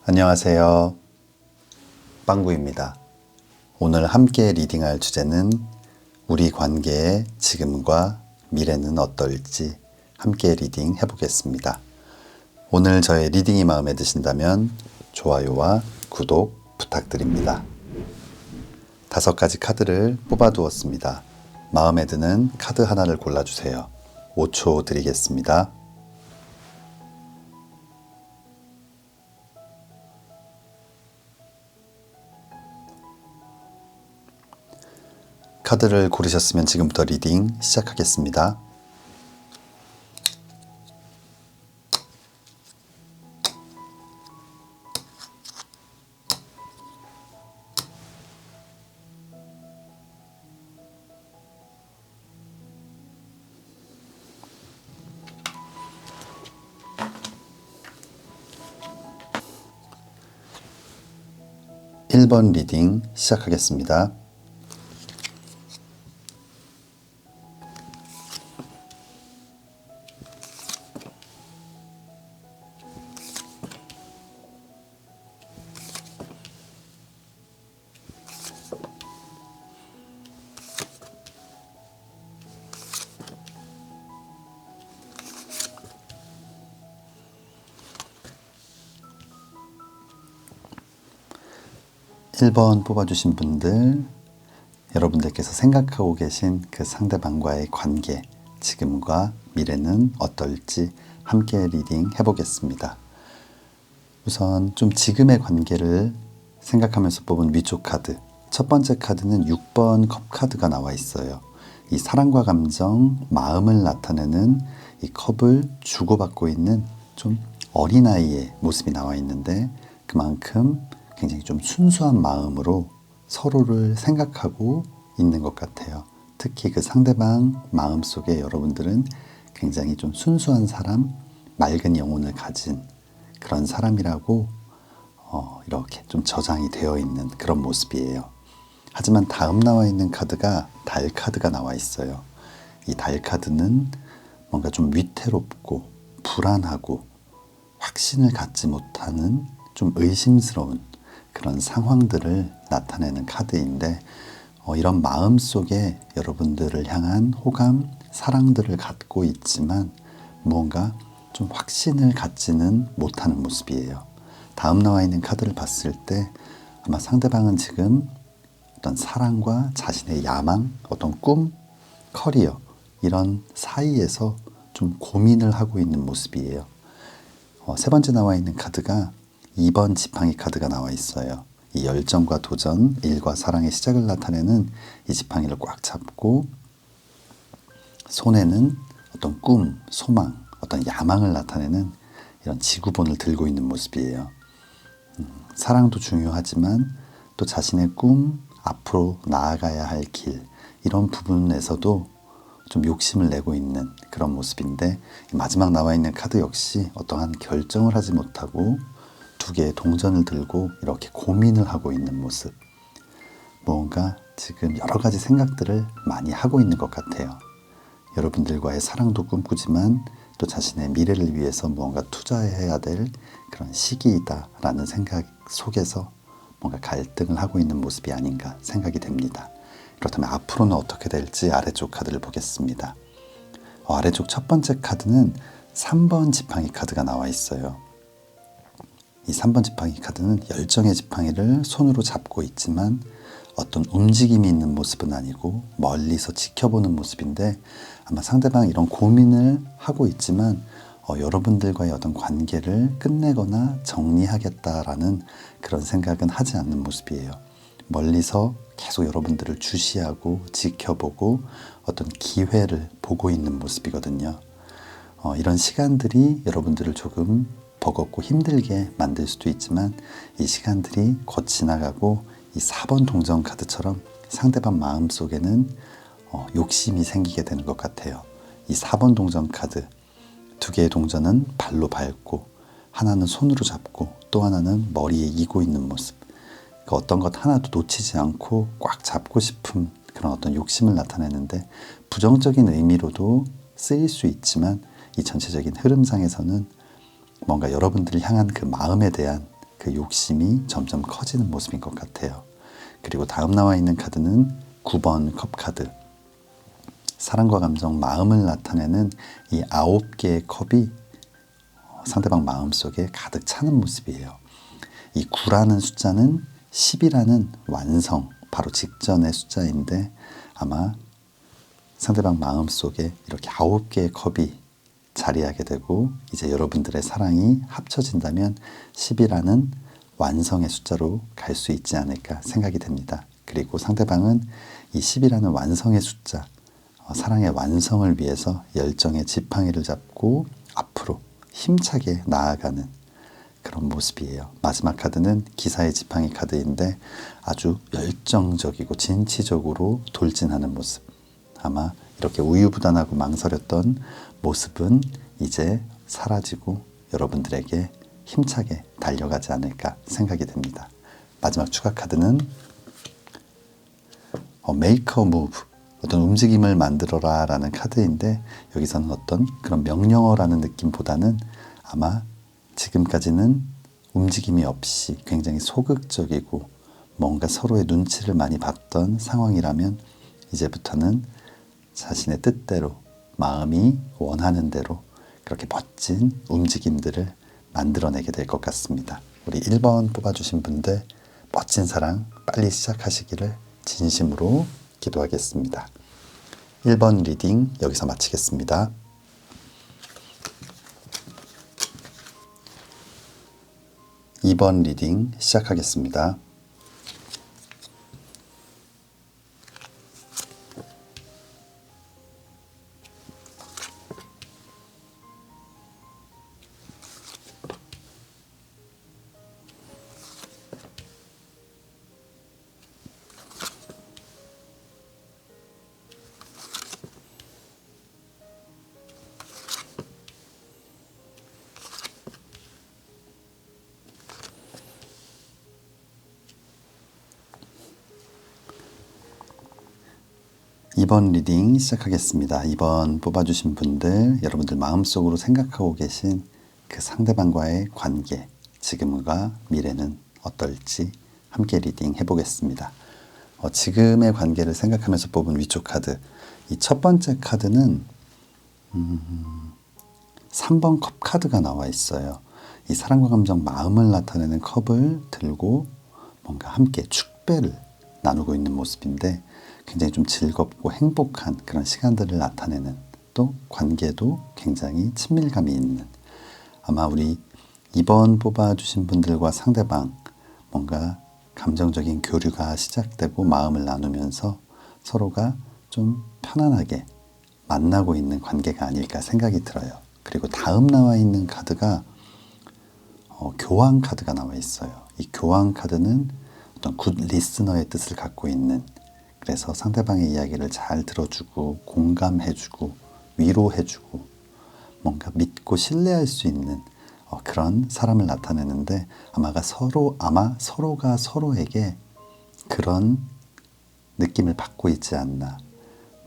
안녕하세요. 빵구입니다. 오늘 함께 리딩할 주제는 우리 관계의 지금과 미래는 어떨지 함께 리딩 해보겠습니다. 오늘 저의 리딩이 마음에 드신다면 좋아요와 구독 부탁드립니다. 5가지 카드를 뽑아두었습니다. 마음에 드는 카드 하나를 골라주세요. 5초 드리겠습니다. 카드를 고르셨으면 지금부터 리딩 시작하겠습니다. (1번) 리딩 시작하겠습니다. 1번 뽑아주신 분들, 여러분들께서 생각하고 계신 그 상대방과의 관계, 지금과 미래는 어떨지 함께 리딩 해보겠습니다. 우선 좀 지금의 관계를 생각하면서 뽑은 위쪽 카드, 첫 번째 카드는 6번 컵 카드가 나와 있어요. 이 사랑과 감정, 마음을 나타내는 이 컵을 주고받고 있는 좀 어린아이의 모습이 나와 있는데, 그만큼 굉장히 좀 순수한 마음으로 서로를 생각하고 있는 것 같아요. 특히 그 상대방 마음속에 여러분들은 굉장히 좀 순수한 사람, 맑은 영혼을 가진 그런 사람이라고 이렇게 좀 저장이 되어 있는 그런 모습이에요. 하지만 다음 나와 있는 카드가 달 카드가 나와 있어요. 이 달 카드는 뭔가 좀 위태롭고 불안하고 확신을 갖지 못하는 좀 의심스러운 그런 상황들을 나타내는 카드인데, 이런 마음 속에 여러분들을 향한 호감, 사랑들을 갖고 있지만 무언가 좀 확신을 갖지는 못하는 모습이에요. 다음 나와 있는 카드를 봤을 때 아마 상대방은 지금 어떤 사랑과 자신의 야망, 어떤 꿈, 커리어 이런 사이에서 좀 고민을 하고 있는 모습이에요. 세 번째 나와 있는 카드가 2번 지팡이 카드가 나와 있어요. 이 열정과 도전, 일과 사랑의 시작을 나타내는 이 지팡이를 꽉 잡고 손에는 어떤 꿈, 소망, 어떤 야망을 나타내는 이런 지구본을 들고 있는 모습이에요. 사랑도 중요하지만 또 자신의 꿈, 앞으로 나아가야 할 길, 이런 부분에서도 좀 욕심을 내고 있는 그런 모습인데, 마지막 나와 있는 카드 역시 어떠한 결정을 하지 못하고 2개의 동전을 들고 이렇게 고민을 하고 있는 모습. 뭔가 지금 여러 가지 생각들을 많이 하고 있는 것 같아요. 여러분들과의 사랑도 꿈꾸지만 또 자신의 미래를 위해서 무언가 투자해야 될 그런 시기이다라는 생각 속에서 뭔가 갈등을 하고 있는 모습이 아닌가 생각이 됩니다. 그렇다면 앞으로는 어떻게 될지 아래쪽 카드를 보겠습니다. 아래쪽 첫 번째 카드는 3번 지팡이 카드가 나와 있어요. 이 3번 지팡이 카드는 열정의 지팡이를 손으로 잡고 있지만 어떤 움직임이 있는 모습은 아니고 멀리서 지켜보는 모습인데, 아마 상대방이 이런 고민을 하고 있지만 여러분들과의 어떤 관계를 끝내거나 정리하겠다라는 그런 생각은 하지 않는 모습이에요. 멀리서 계속 여러분들을 주시하고 지켜보고 어떤 기회를 보고 있는 모습이거든요. 이런 시간들이 여러분들을 조금 버겁고 힘들게 만들 수도 있지만 이 시간들이 곧 지나가고 이 4번 동전 카드처럼 상대방 마음속에는 욕심이 생기게 되는 것 같아요. 이 4번 동전 카드, 2개의 동전은 발로 밟고 하나는 손으로 잡고 또 하나는 머리에 이고 있는 모습. 그 어떤 것 하나도 놓치지 않고 꽉 잡고 싶은 그런 어떤 욕심을 나타내는데, 부정적인 의미로도 쓰일 수 있지만 이 전체적인 흐름상에서는 뭔가 여러분들을 향한 그 마음에 대한 그 욕심이 점점 커지는 모습인 것 같아요. 그리고 다음 나와 있는 카드는 9번 컵 카드. 사랑과 감정, 마음을 나타내는 이 9개의 컵이 상대방 마음속에 가득 차는 모습이에요. 이 9라는 숫자는 10이라는 완성, 바로 직전의 숫자인데 아마 상대방 마음속에 이렇게 9개의 컵이 자리하게 되고 이제 여러분들의 사랑이 합쳐진다면 10이라는 완성의 숫자로 갈 수 있지 않을까 생각이 됩니다. 그리고 상대방은 이 10이라는 완성의 숫자, 사랑의 완성을 위해서 열정의 지팡이를 잡고 앞으로 힘차게 나아가는 그런 모습이에요. 마지막 카드는 기사의 지팡이 카드인데 아주 열정적이고 진취적으로 돌진하는 모습. 아마 이렇게 우유부단하고 망설였던 모습은 이제 사라지고 여러분들에게 힘차게 달려가지 않을까 생각이 됩니다. 마지막 추가 카드는 Make a move, 어떤 움직임을 만들어라 라는 카드인데 여기서는 어떤 그런 명령어라는 느낌보다는 아마 지금까지는 움직임이 없이 굉장히 소극적이고 뭔가 서로의 눈치를 많이 봤던 상황이라면 이제부터는 자신의 뜻대로 마음이 원하는 대로 그렇게 멋진 움직임들을 만들어내게 될 것 같습니다. 우리 1번 뽑아주신 분들 멋진 사랑 빨리 시작하시기를 진심으로 기도하겠습니다. 1번 리딩 여기서 마치겠습니다. 2번 리딩 시작하겠습니다. 이번 리딩 시작하겠습니다. 2번 뽑아주신 분들, 여러분들 마음속으로 생각하고 계신 그 상대방과의 관계, 지금과 미래는 어떨지 함께 리딩 해보겠습니다. 지금의 관계를 생각하면서 뽑은 위쪽 카드, 이 첫 번째 카드는 3번 컵 카드가 나와 있어요. 이 사랑과 감정, 마음을 나타내는 컵을 들고 뭔가 함께 축배를 나누고 있는 모습인데 굉장히 좀 즐겁고 행복한 그런 시간들을 나타내는, 또 관계도 굉장히 친밀감이 있는, 아마 우리 2번 뽑아주신 분들과 상대방 뭔가 감정적인 교류가 시작되고 마음을 나누면서 서로가 좀 편안하게 만나고 있는 관계가 아닐까 생각이 들어요. 그리고 다음 나와 있는 카드가 교환 카드가 나와 있어요. 이 교환 카드는 어떤 굿 리스너의 뜻을 갖고 있는, 그래서 상대방의 이야기를 잘 들어주고 공감해주고 위로해주고 뭔가 믿고 신뢰할 수 있는 그런 사람을 나타내는데 아마 서로가 서로에게 그런 느낌을 받고 있지 않나.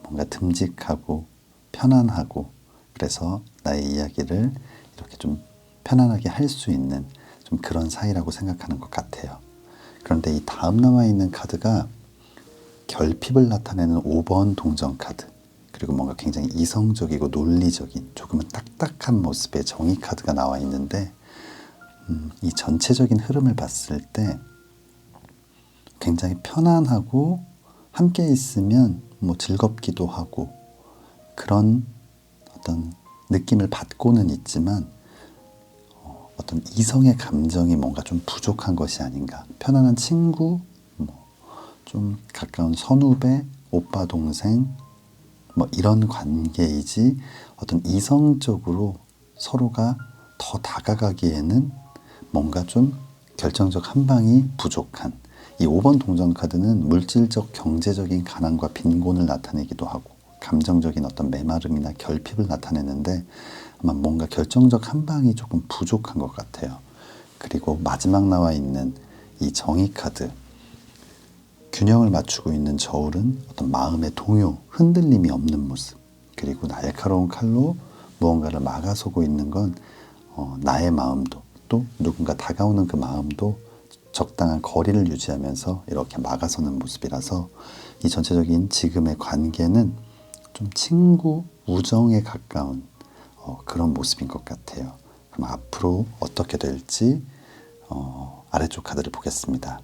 뭔가 듬직하고 편안하고 그래서 나의 이야기를 이렇게 좀 편안하게 할 수 있는 좀 그런 사이라고 생각하는 것 같아요. 그런데 이 다음 남아 있는 카드가 결핍을 나타내는 5번 동전 카드, 그리고 뭔가 굉장히 이성적이고 논리적인 조금은 딱딱한 모습의 정의 카드가 나와 있는데 이 전체적인 흐름을 봤을 때 굉장히 편안하고 함께 있으면 뭐 즐겁기도 하고 그런 어떤 느낌을 받고는 있지만 어떤 이성의 감정이 뭔가 좀 부족한 것이 아닌가. 편안한 친구, 좀 가까운 선후배, 오빠, 동생 뭐 이런 관계이지 어떤 이성적으로 서로가 더 다가가기에는 뭔가 좀 결정적 한 방이 부족한, 이 5번 동전 카드는 물질적 경제적인 가난과 빈곤을 나타내기도 하고 감정적인 어떤 메마름이나 결핍을 나타내는데 아마 뭔가 결정적 한 방이 조금 부족한 것 같아요. 그리고 마지막 나와 있는 이 정의 카드, 균형을 맞추고 있는 저울은 어떤 마음의 동요, 흔들림이 없는 모습, 그리고 날카로운 칼로 무언가를 막아서고 있는 건 나의 마음도 또 누군가 다가오는 그 마음도 적당한 거리를 유지하면서 이렇게 막아서는 모습이라서 이 전체적인 지금의 관계는 좀 친구, 우정에 가까운 그런 모습인 것 같아요. 그럼 앞으로 어떻게 될지 아래쪽 카드를 보겠습니다.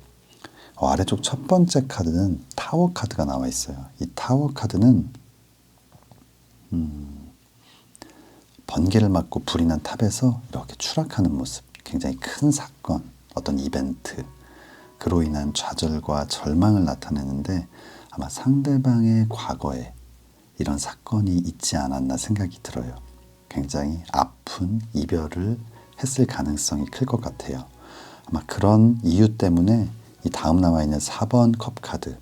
아래쪽 첫 번째 카드는 타워 카드가 나와 있어요. 이 타워 카드는 번개를 맞고 불이 난 탑에서 이렇게 추락하는 모습, 굉장히 큰 사건, 어떤 이벤트, 그로 인한 좌절과 절망을 나타내는데 아마 상대방의 과거에 이런 사건이 있지 않았나 생각이 들어요. 굉장히 아픈 이별을 했을 가능성이 클 것 같아요. 아마 그런 이유 때문에 이 다음 나와 있는 4번 컵 카드,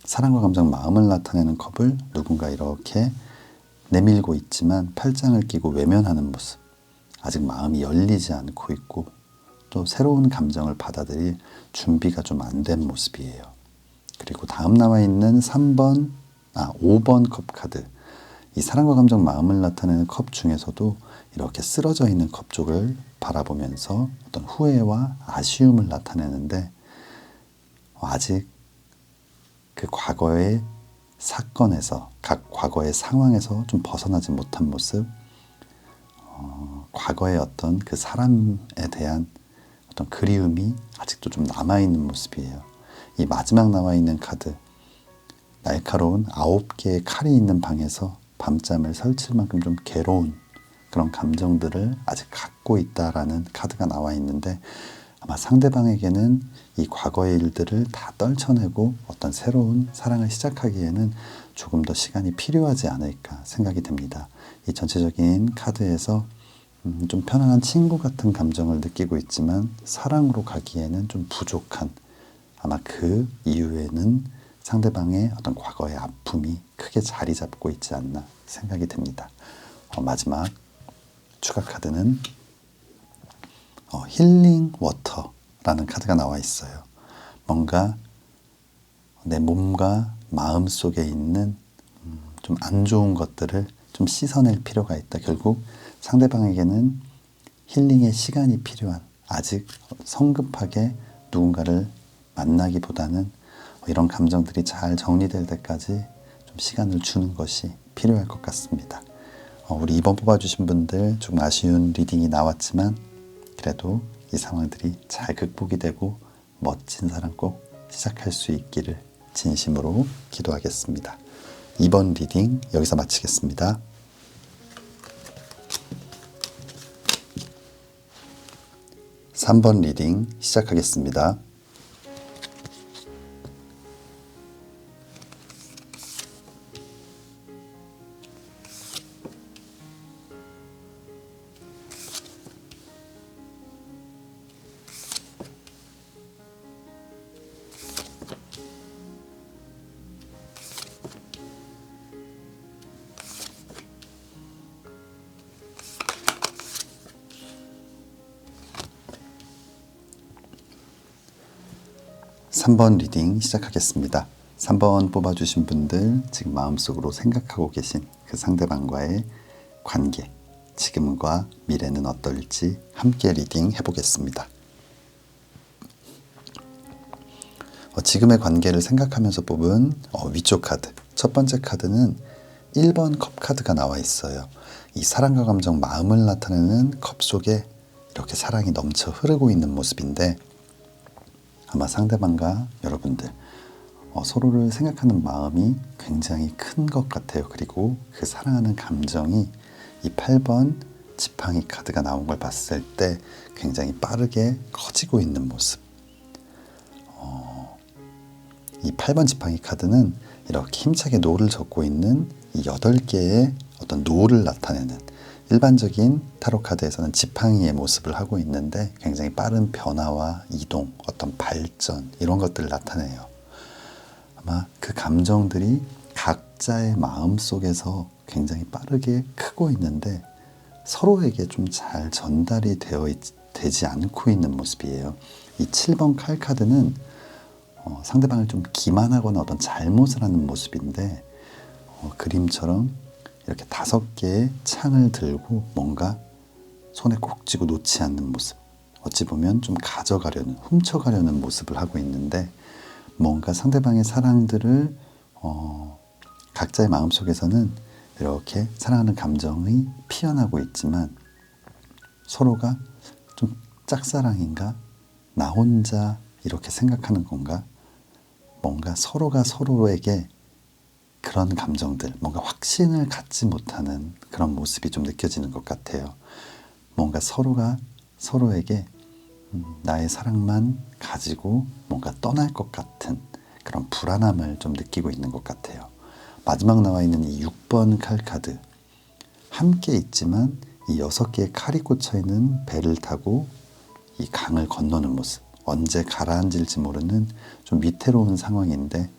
사랑과 감정, 마음을 나타내는 컵을 누군가 이렇게 내밀고 있지만 팔짱을 끼고 외면하는 모습, 아직 마음이 열리지 않고 있고 또 새로운 감정을 받아들일 준비가 좀 안 된 모습이에요. 그리고 다음 나와 있는 5번 컵 카드, 이 사랑과 감정, 마음을 나타내는 컵 중에서도 이렇게 쓰러져 있는 컵 쪽을 바라보면서 어떤 후회와 아쉬움을 나타내는데 아직 그 과거의 사건에서, 각 과거의 상황에서 좀 벗어나지 못한 모습, 과거의 어떤 그 사람에 대한 어떤 그리움이 아직도 좀 남아있는 모습이에요. 이 마지막 나와 있는 카드, 날카로운 9개의 칼이 있는 방에서 밤잠을 설칠 만큼 좀 괴로운 그런 감정들을 아직 갖고 있다라는 카드가 나와 있는데 아마 상대방에게는 이 과거의 일들을 다 떨쳐내고 어떤 새로운 사랑을 시작하기에는 조금 더 시간이 필요하지 않을까 생각이 됩니다. 이 전체적인 카드에서 좀 편안한 친구 같은 감정을 느끼고 있지만 사랑으로 가기에는 좀 부족한, 아마 그 이유에는 상대방의 어떤 과거의 아픔이 크게 자리 잡고 있지 않나 생각이 됩니다. 마지막 추가 카드는 힐링 워터라는 카드가 나와 있어요. 뭔가 내 몸과 마음 속에 있는 좀 안 좋은 것들을 좀 씻어낼 필요가 있다. 결국 상대방에게는 힐링의 시간이 필요한, 아직 성급하게 누군가를 만나기보다는 이런 감정들이 잘 정리될 때까지 좀 시간을 주는 것이 필요할 것 같습니다. 우리 2번 뽑아주신 분들 조금 아쉬운 리딩이 나왔지만 그래도 이 상황들이 잘 극복이 되고 멋진 사랑 꼭 시작할 수 있기를 진심으로 기도하겠습니다. 2번 리딩 여기서 마치겠습니다. (3번) 리딩 시작하겠습니다. (3번) 리딩 시작하겠습니다. 3번 뽑아주신 분들 지금 마음속으로 생각하고 계신 그 상대방과의 관계, 지금과 미래는 어떨지 함께 리딩 해보겠습니다. 지금의 관계를 생각하면서 뽑은 위쪽 카드, 첫 번째 카드는 1번 컵 카드가 나와 있어요. 이 사랑과 감정, 마음을 나타내는 컵 속에 이렇게 사랑이 넘쳐 흐르고 있는 모습인데 아마 상대방과 여러분들 서로를 생각하는 마음이 굉장히 큰 것 같아요. 그리고 그 사랑하는 감정이 이 8번 지팡이 카드가 나온 걸 봤을 때 굉장히 빠르게 커지고 있는 모습. 이 8번 지팡이 카드는 이렇게 힘차게 노를 젓고 있는 이 8개의 어떤 노를 나타내는, 일반적인 타로 카드에서는 지팡이의 모습을 하고 있는데 굉장히 빠른 변화와 이동, 어떤 발전, 이런 것들을 나타내요. 아마 그 감정들이 각자의 마음 속에서 굉장히 빠르게 크고 있는데 서로에게 좀 잘 전달이 되지 않고 있는 모습이에요. 이 7번 칼 카드는 상대방을 좀 기만하거나 어떤 잘못을 하는 모습인데 그림처럼 이렇게 5개의 창을 들고 뭔가 손에 꼭 쥐고 놓지 않는 모습, 어찌 보면 좀 가져가려는, 훔쳐가려는 모습을 하고 있는데, 뭔가 상대방의 사랑들을 각자의 마음속에서는 이렇게 사랑하는 감정이 피어나고 있지만 서로가 좀 짝사랑인가? 나 혼자 이렇게 생각하는 건가? 뭔가 서로가 서로에게 그런 감정들, 뭔가 확신을 갖지 못하는 그런 모습이 좀 느껴지는 것 같아요. 뭔가 서로가 서로에게 나의 사랑만 가지고 뭔가 떠날 것 같은 그런 불안함을 좀 느끼고 있는 것 같아요. 마지막 나와 있는 이 6번 칼 카드, 함께 있지만 이 6개의 칼이 꽂혀 있는 배를 타고 이 강을 건너는 모습, 언제 가라앉을지 모르는 좀 위태로운 상황인데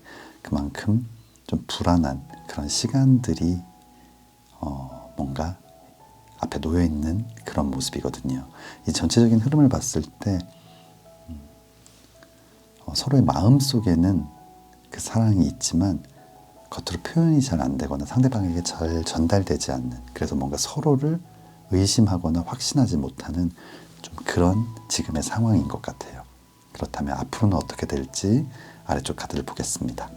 그만큼 좀 불안한 그런 시간들이 뭔가 앞에 놓여 있는 그런 모습이거든요. 이 전체적인 흐름을 봤을 때 서로의 마음 속에는 그 사랑이 있지만 겉으로 표현이 잘 안 되거나 상대방에게 잘 전달되지 않는, 그래서 뭔가 서로를 의심하거나 확신하지 못하는 좀 그런 지금의 상황인 것 같아요. 그렇다면 앞으로는 어떻게 될지 아래쪽 카드를 보겠습니다.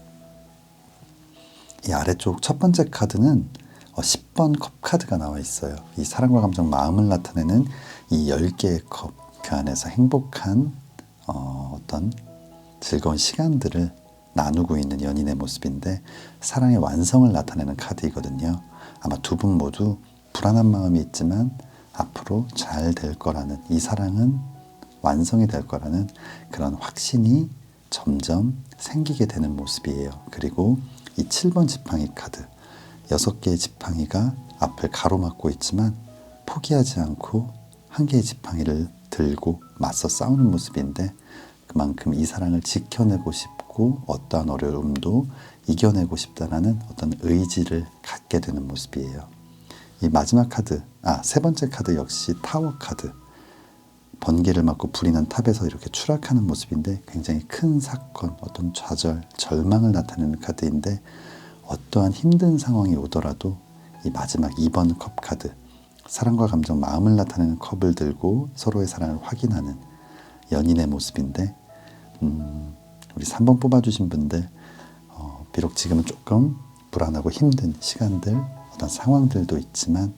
이 아래쪽 첫 번째 카드는 10번 컵 카드가 나와 있어요. 이 사랑과 감정, 마음을 나타내는 이 10개의 컵, 그 안에서 행복한 어떤 즐거운 시간들을 나누고 있는 연인의 모습인데 사랑의 완성을 나타내는 카드이거든요. 아마 두 분 모두 불안한 마음이 있지만 앞으로 잘 될 거라는, 이 사랑은 완성이 될 거라는 그런 확신이 점점 생기게 되는 모습이에요. 그리고 이 7번 지팡이 카드, 6개의 지팡이가 앞을 가로막고 있지만 포기하지 않고 한 개의 지팡이를 들고 맞서 싸우는 모습인데 그만큼 이 사랑을 지켜내고 싶고 어떠한 어려움도 이겨내고 싶다라는 어떤 의지를 갖게 되는 모습이에요. 이 마지막 카드, 세 번째 카드 역시 타워 카드. 번개를 맞고 불이 난 탑에서 이렇게 추락하는 모습인데 굉장히 큰 사건, 어떤 좌절, 절망을 나타내는 카드인데 어떠한 힘든 상황이 오더라도 이 마지막 2번 컵 카드, 사랑과 감정, 마음을 나타내는 컵을 들고 서로의 사랑을 확인하는 연인의 모습인데 우리 3번 뽑아주신 분들 비록 지금은 조금 불안하고 힘든 시간들, 어떤 상황들도 있지만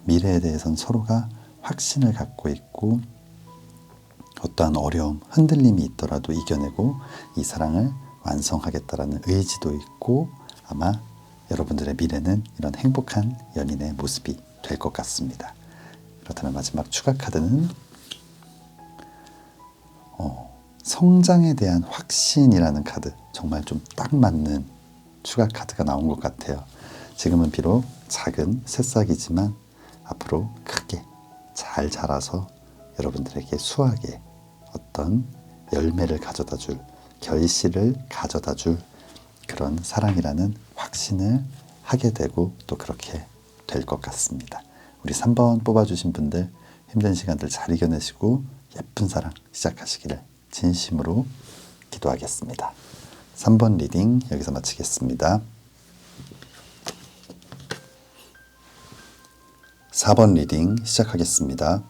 미래에 대해서는 서로가 확신을 갖고 있고 어떠한 어려움, 흔들림이 있더라도 이겨내고 이 사랑을 완성하겠다라는 의지도 있고 아마 여러분들의 미래는 이런 행복한 연인의 모습이 될 것 같습니다. 그렇다면 마지막 추가 카드는 성장에 대한 확신이라는 카드, 정말 좀 딱 맞는 추가 카드가 나온 것 같아요. 지금은 비록 작은 새싹이지만 앞으로 크게 잘 자라서 여러분들에게 수확의 어떤 열매를 가져다 줄, 결실을 가져다 줄 그런 사랑이라는 확신을 하게 되고 또 그렇게 될 것 같습니다. 우리 3번 뽑아주신 분들 힘든 시간들 잘 이겨내시고 예쁜 사랑 시작하시기를 진심으로 기도하겠습니다. 3번 리딩 여기서 마치겠습니다. 4번 리딩 시작하겠습니다.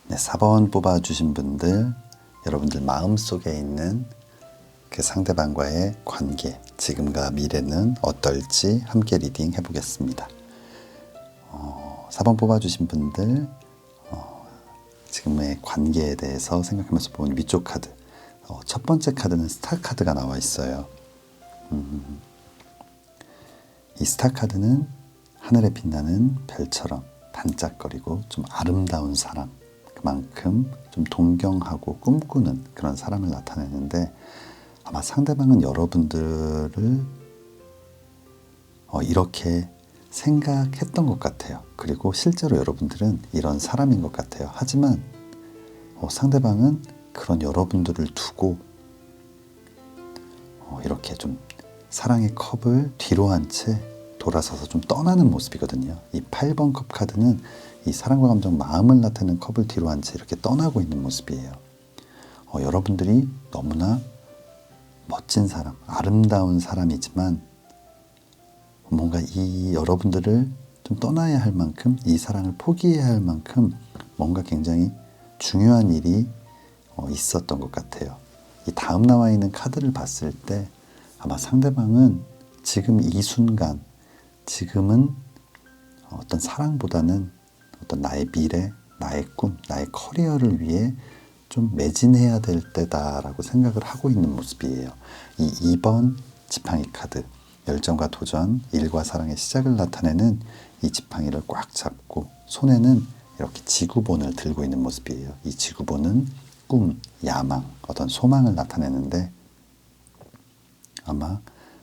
네, 4번 뽑아주신 분들, 여러분들 마음속에 있는 그 상대방과의 관계, 지금과 미래는 어떨지 함께 리딩 해보겠습니다. 4번 뽑아주신 분들, 지금의 관계에 대해서 생각하면서 본 위쪽 카드, 첫 번째 카드는 스타 카드가 나와 있어요. 이 스타 카드는 하늘에 빛나는 별처럼 반짝거리고 좀 아름다운 사람, 그만큼 좀 동경하고 꿈꾸는 그런 사람을 나타내는데 아마 상대방은 여러분들을 이렇게 생각했던 것 같아요. 그리고 실제로 여러분들은 이런 사람인 것 같아요. 하지만 상대방은 그런 여러분들을 두고 이렇게 좀 사랑의 컵을 뒤로 한 채 돌아서서 좀 떠나는 모습이거든요. 이 8번 컵 카드는 이 사랑과 감정, 마음을 나타내는 컵을 뒤로 한 채 이렇게 떠나고 있는 모습이에요. 여러분들이 너무나 멋진 사람, 아름다운 사람이지만 뭔가 이 여러분들을 좀 떠나야 할 만큼, 이 사랑을 포기해야 할 만큼 뭔가 굉장히 중요한 일이 있었던 것 같아요. 이 다음 나와 있는 카드를 봤을 때 아마 상대방은 지금 이 순간, 지금은 어떤 사랑보다는 어떤 나의 미래, 나의 꿈, 나의 커리어를 위해 좀 매진해야 될 때다라고 생각을 하고 있는 모습이에요. 이 2번 지팡이 카드, 열정과 도전, 일과 사랑의 시작을 나타내는 이 지팡이를 꽉 잡고 손에는 이렇게 지구본을 들고 있는 모습이에요. 이 지구본은 꿈, 야망, 어떤 소망을 나타내는데 아마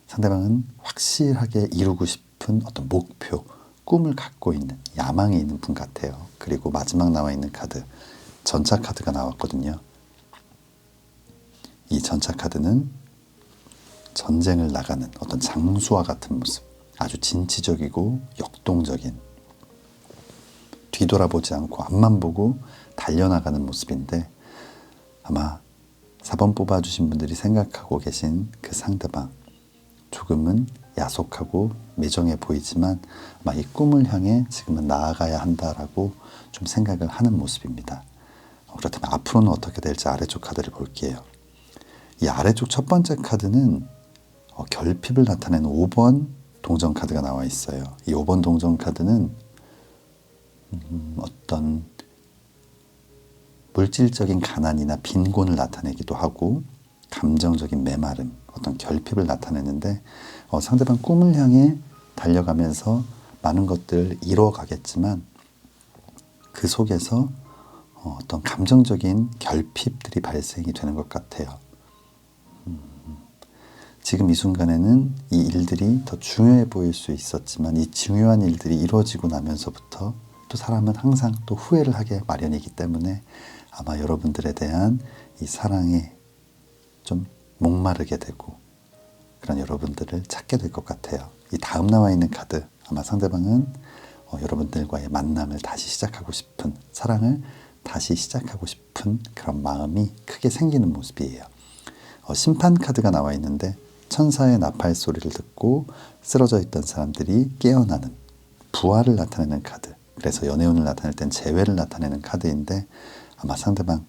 상대방은 확실하게 이루고 싶은 어떤 목표, 꿈을 갖고 있는, 야망이 있는 분 같아요. 그리고 마지막 나와 있는 카드, 전차 카드가 나왔거든요. 이 전차 카드는 전쟁을 나가는 어떤 장수와 같은 모습, 아주 진취적이고 역동적인, 뒤돌아보지 않고 앞만 보고 달려나가는 모습인데 아마 4번 뽑아주신 분들이 생각하고 계신 그 상대방, 조금은 야속하고 매정해 보이지만 아마 이 꿈을 향해 지금은 나아가야 한다라고 좀 생각을 하는 모습입니다. 그렇다면 앞으로는 어떻게 될지 아래쪽 카드를 볼게요. 이 아래쪽 첫 번째 카드는 결핍을 나타내는 5번 동전 카드가 나와 있어요. 이 5번 동전 카드는 어떤 물질적인 가난이나 빈곤을 나타내기도 하고 감정적인 메마름, 어떤 결핍을 나타내는데 상대방 꿈을 향해 달려가면서 많은 것들을 이뤄가겠지만 그 속에서 어떤 감정적인 결핍들이 발생이 되는 것 같아요. 지금 이 순간에는 이 일들이 더 중요해 보일 수 있었지만 이 중요한 일들이 이루어지고 나면서부터 또 사람은 항상 또 후회를 하게 마련이기 때문에 아마 여러분들에 대한 이 사랑에 좀 목마르게 되고 그런 여러분들을 찾게 될 것 같아요. 이 다음 나와 있는 카드, 아마 상대방은 여러분들과의 만남을 다시 시작하고 싶은, 사랑을 다시 시작하고 싶은 그런 마음이 크게 생기는 모습이에요. 심판 카드가 나와 있는데 천사의 나팔 소리를 듣고 쓰러져 있던 사람들이 깨어나는, 부활을 나타내는 카드. 그래서 연애운을 나타낼 땐 재회를 나타내는 카드인데 아마 상대방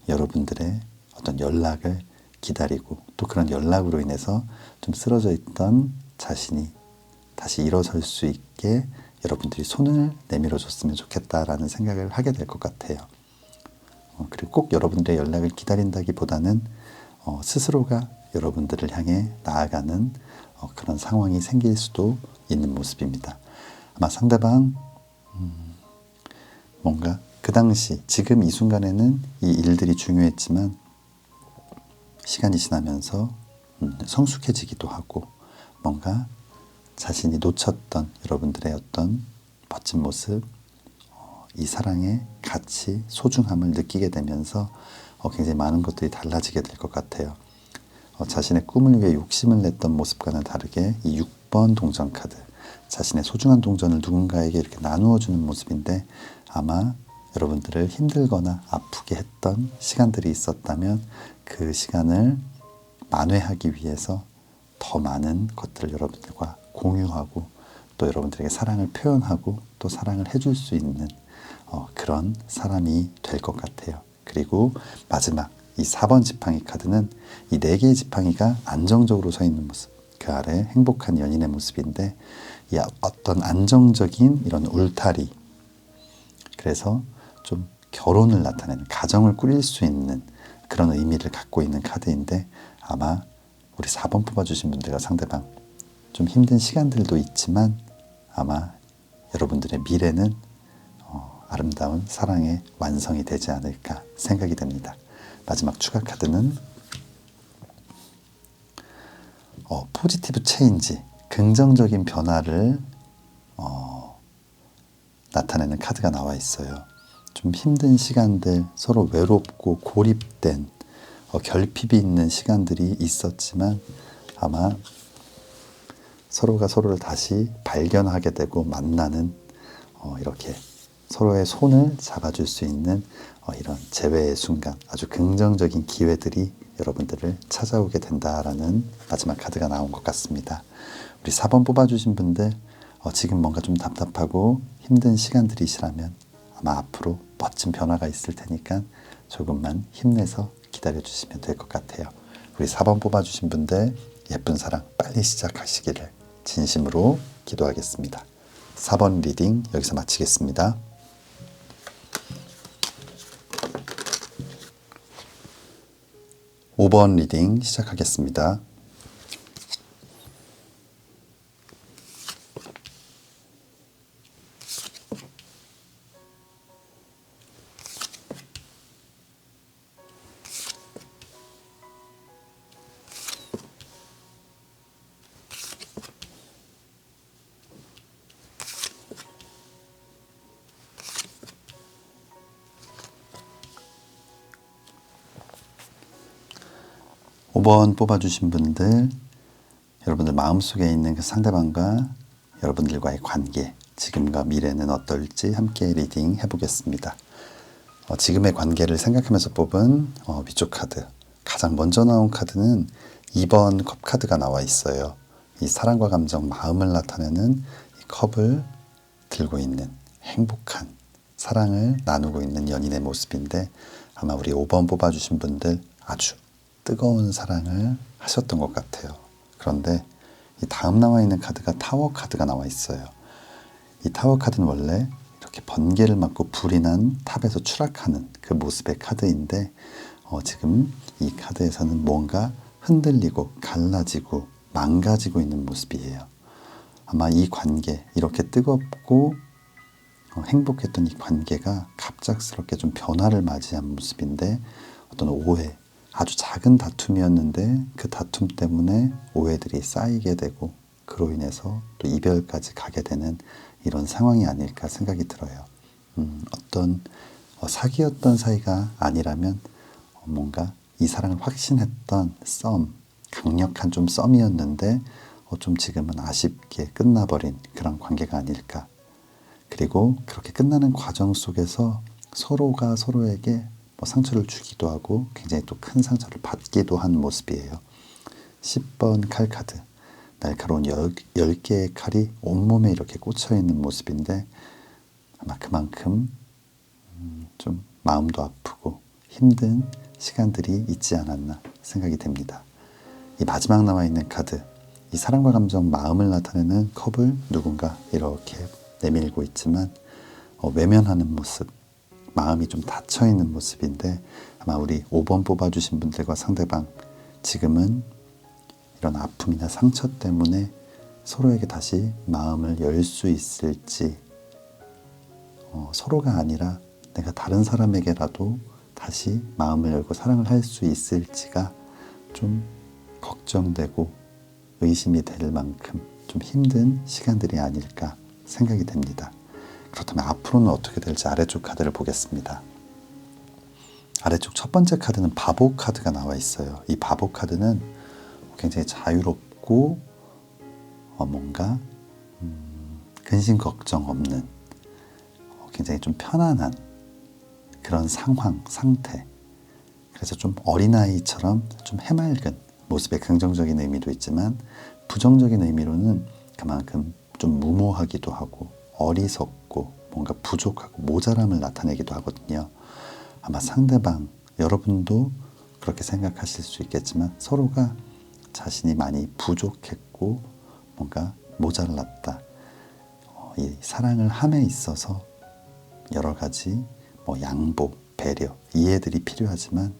여러분들의 어떤 연락을 기다리고 또 그런 연락으로 인해서 좀 쓰러져 있던 자신이 다시 일어설 수 있게 여러분들이 손을 내밀어 줬으면 좋겠다라는 생각을 하게 될 것 같아요. 그리고 꼭 여러분들의 연락을 기다린다기보다는 스스로가 여러분들을 향해 나아가는 그런 상황이 생길 수도 있는 모습입니다. 아마 상대방 뭔가 그 당시 지금 이 순간에는 이 일들이 중요했지만 시간이 지나면서 성숙해지기도 하고 뭔가 자신이 놓쳤던 여러분들의 어떤 멋진 모습, 이 사랑의 가치, 소중함을 느끼게 되면서 굉장히 많은 것들이 달라지게 될 것 같아요. 자신의 꿈을 위해 욕심을 냈던 모습과는 다르게 이 6번 동전 카드, 자신의 소중한 동전을 누군가에게 이렇게 나누어 주는 모습인데 아마 여러분들을 힘들거나 아프게 했던 시간들이 있었다면 그 시간을 만회하기 위해서 더 많은 것들을 여러분들과 공유하고 또 여러분들에게 사랑을 표현하고 또 사랑을 해줄 수 있는 그런 사람이 될 것 같아요. 그리고 마지막 이 4번 지팡이 카드는 이 4개의 지팡이가 안정적으로 서 있는 모습, 그 아래 행복한 연인의 모습인데 이 어떤 안정적인 이런 울타리, 그래서 좀 결혼을 나타내는, 가정을 꾸릴 수 있는 그런 의미를 갖고 있는 카드인데 아마 우리 4번 뽑아주신 분들과 상대방 좀 힘든 시간들도 있지만 아마 여러분들의 미래는 아름다운 사랑의 완성이 되지 않을까 생각이 됩니다. 마지막 추가 카드는 포지티브 체인지, 긍정적인 변화를 나타내는 카드가 나와 있어요. 좀 힘든 시간들, 서로 외롭고 고립된 결핍이 있는 시간들이 있었지만 아마 서로가 서로를 다시 발견하게 되고 만나는 이렇게 서로의 손을 잡아줄 수 있는 이런 재회의 순간, 아주 긍정적인 기회들이 여러분들을 찾아오게 된다라는 마지막 카드가 나온 것 같습니다. 우리 4번 뽑아주신 분들 지금 뭔가 좀 답답하고 힘든 시간들이시라면 아마 앞으로 멋진 변화가 있을 테니까 조금만 힘내서 기다려주시면 될 것 같아요. 우리 4번 뽑아주신 분들 예쁜 사랑 빨리 시작하시기를 진심으로 기도하겠습니다. 4번 리딩 여기서 마치겠습니다. 5번 리딩 시작하겠습니다. 오 번 뽑아주신 분들, 여러분들 마음속에 있는 그 상대방과 여러분들과의 관계, 지금과 미래는 어떨지 함께 리딩 해보겠습니다. 지금의 관계를 생각하면서 뽑은 위쪽 카드, 가장 먼저 나온 카드는 2번 컵 카드가 나와 있어요. 이 사랑과 감정, 마음을 나타내는 이 컵을 들고 있는 행복한 사랑을 나누고 있는 연인의 모습인데 아마 우리 5번 뽑아주신 분들 아주 뜨거운 사랑을 하셨던 것 같아요. 그런데 이 다음 나와 있는 카드가 타워 카드가 나와 있어요. 이 타워 카드는 원래 이렇게 번개를 맞고 불이 난 탑에서 추락하는 그 모습의 카드인데 지금 이 카드에서는 뭔가 흔들리고 갈라지고 망가지고 있는 모습이에요. 아마 이 관계, 이렇게 뜨겁고 행복했던 이 관계가 갑작스럽게 좀 변화를 맞이한 모습인데 어떤 오해, 아주 작은 다툼이었는데 그 다툼 때문에 오해들이 쌓이게 되고 그로 인해서 또 이별까지 가게 되는 이런 상황이 아닐까 생각이 들어요. 어떤 사귀었던 사이가 아니라면 뭔가 이 사랑을 확신했던 썸, 강력한 좀 썸이었는데 좀 지금은 아쉽게 끝나버린 그런 관계가 아닐까. 그리고 그렇게 끝나는 과정 속에서 서로가 서로에게 상처를 주기도 하고 굉장히 또 큰 상처를 받기도 한 모습이에요. 10번 칼 카드, 날카로운 10개의 칼이 온몸에 이렇게 꽂혀 있는 모습인데 아마 그만큼 좀 마음도 아프고 힘든 시간들이 있지 않았나 생각이 됩니다. 이 마지막 나와 있는 카드, 이 사랑과 감정, 마음을 나타내는 컵을 누군가 이렇게 내밀고 있지만 외면하는 모습, 마음이 좀 닫혀있는 모습인데 아마 우리 5번 뽑아주신 분들과 상대방 지금은 이런 아픔이나 상처 때문에 서로에게 다시 마음을 열 수 있을지 서로가 아니라 내가 다른 사람에게라도 다시 마음을 열고 사랑을 할 수 있을지가 좀 걱정되고 의심이 될 만큼 좀 힘든 시간들이 아닐까 생각이 됩니다. 그렇다면 앞으로는 어떻게 될지 아래쪽 카드를 보겠습니다. 아래쪽 첫 번째 카드는 바보 카드가 나와 있어요. 이 바보 카드는 굉장히 자유롭고 뭔가 근심 걱정 없는 굉장히 좀 편안한 그런 상황, 상태. 그래서 좀 어린아이처럼 좀 해맑은 모습의 긍정적인 의미도 있지만 부정적인 의미로는 그만큼 좀 무모하기도 하고 어리석고 뭔가 부족하고 모자람을 나타내기도 하거든요. 아마 상대방, 여러분도 그렇게 생각하실 수 있겠지만 서로가 자신이 많이 부족했고 뭔가 모자랐다. 이 사랑을 함에 있어서 여러 가지 양보, 배려, 이해들이 필요하지만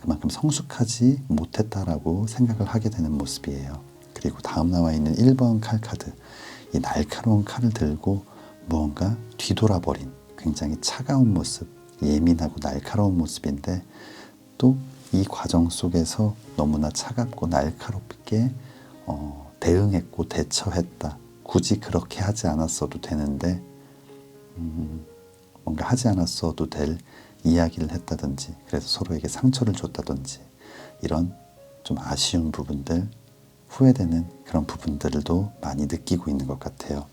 그만큼 성숙하지 못했다라고 생각을 하게 되는 모습이에요. 그리고 다음 나와 있는 1번 칼 카드, 이 날카로운 칼을 들고 무언가 뒤돌아버린 굉장히 차가운 모습, 예민하고 날카로운 모습인데 또 이 과정 속에서 너무나 차갑고 날카롭게 대응했고 대처했다. 굳이 그렇게 하지 않았어도 되는데 뭔가 하지 않았어도 될 이야기를 했다든지, 그래서 서로에게 상처를 줬다든지, 이런 좀 아쉬운 부분들, 후회되는 그런 부분들도 많이 느끼고 있는 것 같아요.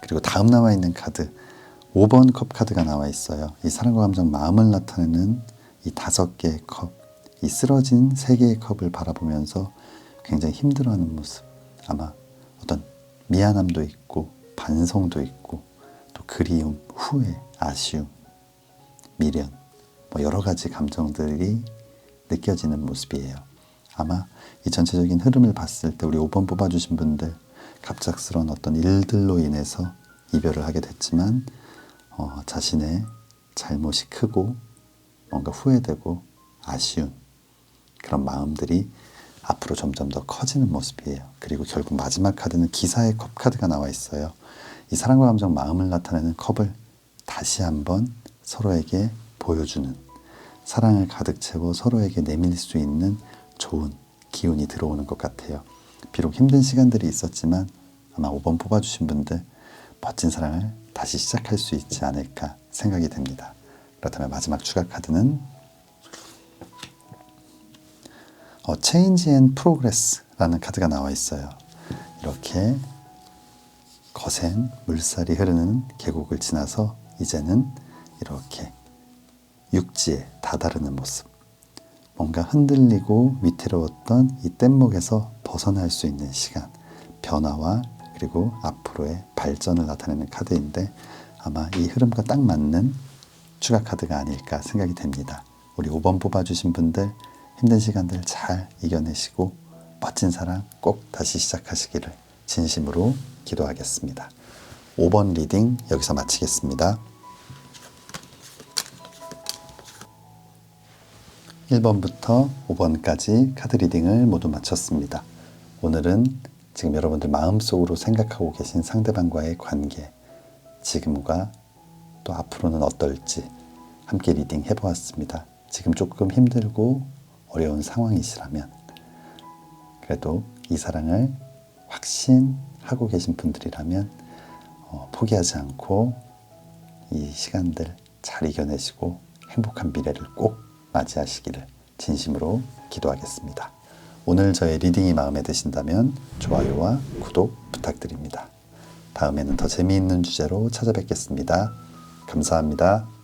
그리고 다음 남아있는 카드 5번 컵 카드가 나와 있어요. 이 사랑과 감정, 마음을 나타내는 이 5개의 컵, 이 쓰러진 3개의 컵을 바라보면서 굉장히 힘들어하는 모습, 아마 어떤 미안함도 있고 반성도 있고 또 그리움, 후회, 아쉬움, 미련, 뭐 여러 가지 감정들이 느껴지는 모습이에요. 아마 이 전체적인 흐름을 봤을 때 우리 5번 뽑아주신 분들, 갑작스러운 어떤 일들로 인해서 이별을 하게 됐지만 자신의 잘못이 크고 뭔가 후회되고 아쉬운 그런 마음들이 앞으로 점점 더 커지는 모습이에요. 그리고 결국 마지막 카드는 기사의 컵 카드가 나와 있어요. 이 사랑과 감정, 마음을 나타내는 컵을 다시 한번 서로에게 보여주는, 사랑을 가득 채워 서로에게 내밀 수 있는 좋은 기운이 들어오는 것 같아요. 비록 힘든 시간들이 있었지만 아마 5번 뽑아주신 분들 멋진 사랑을 다시 시작할 수 있지 않을까 생각이 됩니다. 그렇다면 마지막 추가 카드는 Change and Progress라는 카드가 나와 있어요. 이렇게 거센 물살이 흐르는 계곡을 지나서 이제는 이렇게 육지에 다다르는 모습, 뭔가 흔들리고 위태로웠던 이 뗏목에서 벗어날 수 있는 시간, 변화와 그리고 앞으로의 발전을 나타내는 카드인데 아마 이 흐름과 딱 맞는 추가 카드가 아닐까 생각이 됩니다. 우리 5번 뽑아주신 분들 힘든 시간들 잘 이겨내시고 멋진 사랑 꼭 다시 시작하시기를 진심으로 기도하겠습니다. 5번 리딩 여기서 마치겠습니다. 1번부터 5번까지 카드 리딩을 모두 마쳤습니다. 오늘은 지금 여러분들 마음속으로 생각하고 계신 상대방과의 관계, 지금과 또 앞으로는 어떨지 함께 리딩 해보았습니다. 지금 조금 힘들고 어려운 상황이시라면 그래도 이 사랑을 확신하고 계신 분들이라면 포기하지 않고 이 시간들 잘 이겨내시고 행복한 미래를 꼭 맞이하시기를 진심으로 기도하겠습니다. 오늘 저의 리딩이 마음에 드신다면 좋아요와 구독 부탁드립니다. 다음에는 더 재미있는 주제로 찾아뵙겠습니다. 감사합니다.